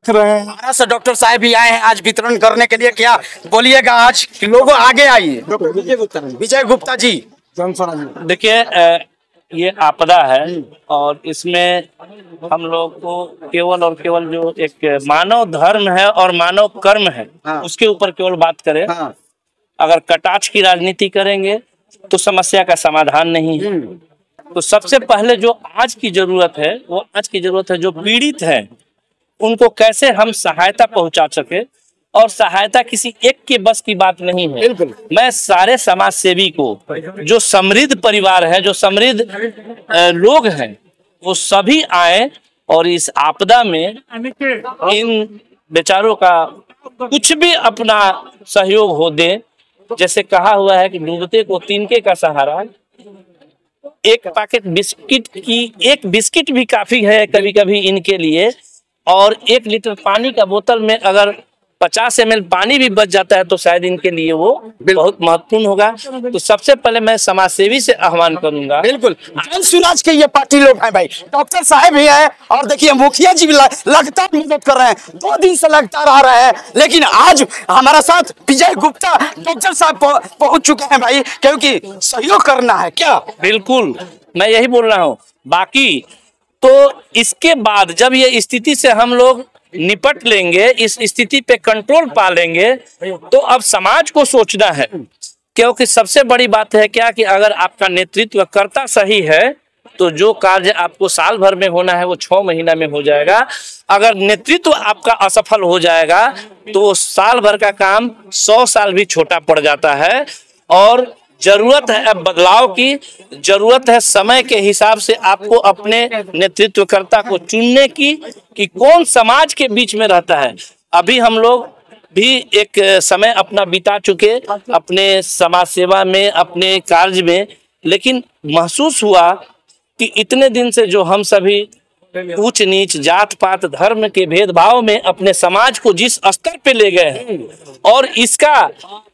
देख रहे हैं। हमारा से डॉक्टर साहब भी आए हैं आज वितरण करने के लिए, क्या बोलिएगा आज कि लोगों आगे आइए। विजय गुप्ता जी। देखिए, ये आपदा है और इसमें हम लोग को केवल और केवल जो एक मानव धर्म है और मानव कर्म है, उसके ऊपर केवल बात करें। अगर कटाक्ष की राजनीति करेंगे तो समस्या का समाधान नहीं है। तो सबसे पहले जो आज की जरूरत है, वो आज की जरूरत है जो पीड़ित है उनको कैसे हम सहायता पहुंचा सके। और सहायता किसी एक के बस की बात नहीं है। मैं सारे समाज सेवी को, जो समृद्ध परिवार है, जो समृद्ध लोग हैं, वो सभी आए और इस आपदा में इन बेचारों का कुछ भी अपना सहयोग हो दे। जैसे कहा हुआ है कि डूबते को तिनके का सहारा। एक पैकेट बिस्किट की, एक बिस्किट भी काफी है कभी कभी इनके लिए। और 1 लीटर पानी का बोतल में अगर 50 ml पानी भी बच जाता है तो शायद इनके लिए वो बहुत महत्वपूर्ण होगा। तो सबसे पहले मैं समाज सेवी से आह्वान करूंगा। बिल्कुल, जनसुराज के ये पार्टी लोग हैं भाई, डॉक्टर साहब भी है और देखिए मुखिया जी भी लगातार मदद कर रहे हैं, 2 दिन से लगातार आ रहे हैं। लेकिन आज हमारा साथ विजय गुप्ता डॉक्टर साहब पहुंच चुके हैं भाई, क्योंकि सहयोग करना है। क्या? बिल्कुल, मैं यही बोल रहा हूँ। बाकी तो इसके बाद जब ये स्थिति से हम लोग निपट लेंगे, इस स्थिति पे कंट्रोल पा लेंगे, तो अब समाज को सोचना है। क्योंकि सबसे बड़ी बात है क्या कि अगर आपका नेतृत्व कर्ता सही है तो जो कार्य आपको साल भर में होना है वो 6 महीना में हो जाएगा। अगर नेतृत्व आपका असफल हो जाएगा तो साल भर का काम 100 साल भी छोटा पड़ जाता है। और जरूरत है अब बदलाव की, जरूरत है समय के हिसाब से आपको अपने नेतृत्वकर्ता को चुनने की कि कौन समाज के बीच में रहता है। अभी हम लोग भी एक समय अपना बिता चुके अपने समाज सेवा में, अपने कार्य में, लेकिन महसूस हुआ कि इतने दिन से जो हम सभी ऊंच नीच, जात पात, धर्म के भेदभाव में अपने समाज को जिस स्तर पे ले गए हैं, और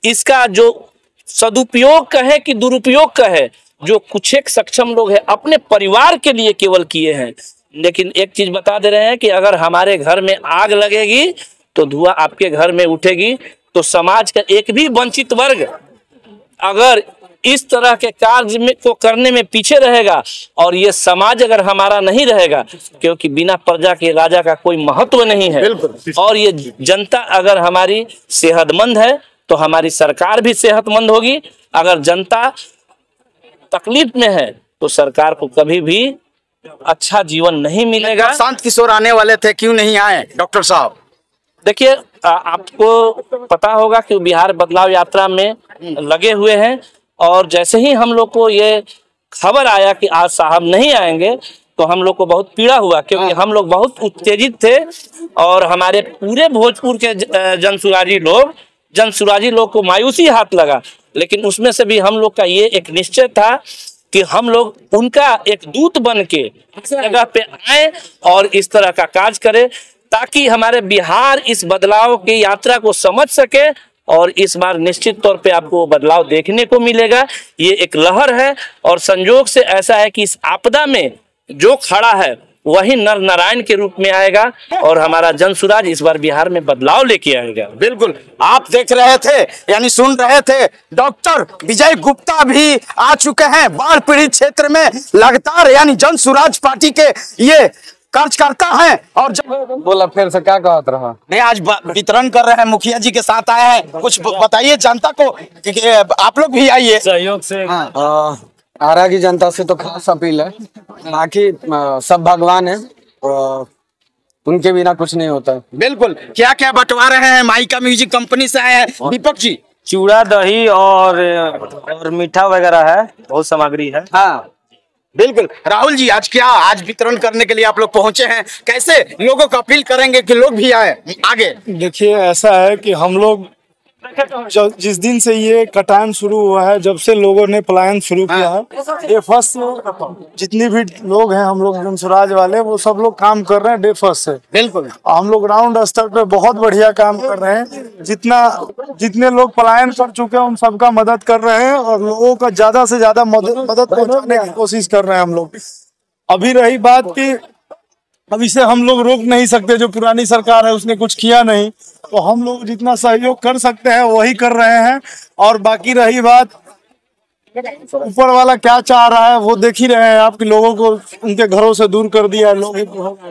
इसका जो सदुपयोग कहे कि दुरुपयोग कहे, जो कुछ एक सक्षम लोग हैं अपने परिवार के लिए केवल किए हैं। लेकिन एक चीज बता दे रहे हैं कि अगर हमारे घर में आग लगेगी तो धुआं आपके घर में उठेगी। तो समाज का एक भी वंचित वर्ग अगर इस तरह के कार्य में को करने में पीछे रहेगा, और ये समाज अगर हमारा नहीं रहेगा, क्योंकि बिना प्रजा के राजा का कोई महत्व नहीं है, और ये जनता अगर हमारी सेहतमंद है तो हमारी सरकार भी सेहतमंद होगी। अगर जनता तकलीफ में है तो सरकार को कभी भी अच्छा जीवन नहीं मिलेगा। शांत किशोर आने वाले थे, क्यों नहीं आए डॉक्टर साहब? देखिए, आपको पता होगा कि बिहार बदलाव यात्रा में लगे हुए हैं, और जैसे ही हम लोग को ये खबर आया कि आज साहब नहीं आएंगे तो हम लोग को बहुत पीड़ा हुआ, क्योंकि हम लोग बहुत उत्तेजित थे। और हमारे पूरे भोजपुर के जनसुराजी लोग को मायूसी हाथ लगा। लेकिन उसमें से भी हम लोग का ये एक निश्चय था कि हम लोग उनका एक दूत बन के जगह पे आए और इस तरह का कार्य करें, ताकि हमारे बिहार इस बदलाव की यात्रा को समझ सके। और इस बार निश्चित तौर पे आपको बदलाव देखने को मिलेगा। ये एक लहर है, और संयोग से ऐसा है कि इस आपदा में जो खड़ा है वही नर नारायण के रूप में आएगा, और हमारा जनसुराज इस बार बिहार में बदलाव लेके आएगा। बिल्कुल, आप देख रहे थे यानी सुन रहे थे, डॉक्टर विजय गुप्ता भी आ चुके हैं बाढ़ पीड़ित क्षेत्र में लगातार, यानी जनसुराज पार्टी के ये कार्यकर्ता हैं। और बोला फिर से क्या कहत रहा? नहीं, आज वितरण कर रहे हैं, मुखिया जी के साथ आए हैं, कुछ बताइए जनता को कि आप लोग भी आइए सहयोग से। आरा की जनता से तो खास अपील है, बाकी सब भगवान है, उनके बिना कुछ नहीं होता। बिल्कुल, क्या क्या बंटवा रहे हैं? माइका म्यूजिक कंपनी से आए हैं दीपक जी। चूड़ा, दही और मीठा वगैरह है, बहुत सामग्री है। हाँ बिल्कुल। राहुल जी, आज वितरण करने के लिए आप लोग पहुंचे हैं, कैसे लोगों को अपील करेंगे कि लोग भी आए आगे? देखिए, ऐसा है कि हम लोग जिस दिन से ये कटान शुरू हुआ है, जब से लोगों ने पलायन शुरू किया है, डे फर्स्ट से जितनी भी लोग हैं हम लोग जनसुराज वाले, वो सब लोग काम कर रहे हैं डे फर्स्ट से। बिल्कुल, हम लोग ग्राउंड स्तर पे बहुत बढ़िया काम कर रहे हैं। जितने लोग पलायन कर चुके हैं उन सबका मदद कर रहे हैं, और लोगों का ज्यादा से ज्यादा मदद पहुंचाने की कोशिश कर रहे हैं हम लोग। अभी रही बात कि अब इसे हम लोग रोक नहीं सकते, जो पुरानी सरकार है उसने कुछ किया नहीं, तो हम लोग जितना सहयोग कर सकते हैं वही कर रहे हैं। और बाकी रही बात ऊपर वाला क्या चाह रहा है वो देख ही रहे हैं आप, कि लोगों को उनके घरों से दूर कर दिया है, लोग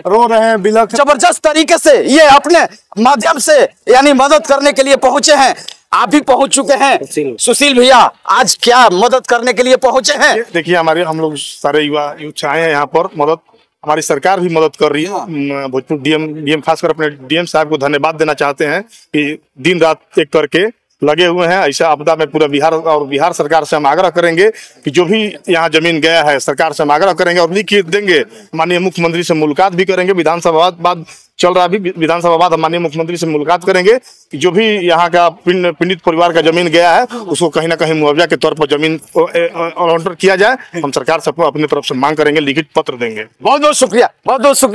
रो रहे हैं, बिलख जबरदस्त तरीके से ये अपने माध्यम से यानी मदद करने के लिए पहुंचे हैं। आप भी पहुंच चुके हैं सुशील भैया, आज क्या मदद करने के लिए पहुंचे हैं? देखिए हम लोग सारे युवा आए हैं यहाँ पर मदद, हमारी सरकार भी मदद कर रही है। भोजपुर डीएम खासकर अपने डीएम साहब को धन्यवाद देना चाहते हैं कि दिन रात एक करके लगे हुए हैं। ऐसा आपदा में पूरा बिहार और बिहार सरकार से हम आग्रह करेंगे कि जो भी यहाँ जमीन गया है सरकार से हम आग्रह करेंगे और लिखित देंगे। माननीय मुख्यमंत्री से मुलाकात भी करेंगे, विधानसभा बाद चल रहा भी विधानसभा बाद हम माननीय मुख्यमंत्री से मुलाकात करेंगे कि जो भी यहाँ का पीड़ित परिवार का जमीन गया है उसको कहीं ना कहीं मुआवजा के तौर पर जमीन अलॉट किया जाए। हम सरकार से अपनी तरफ से मांग करेंगे, लिखित पत्र देंगे। बहुत बहुत शुक्रिया, बहुत बहुत शुक्रिया।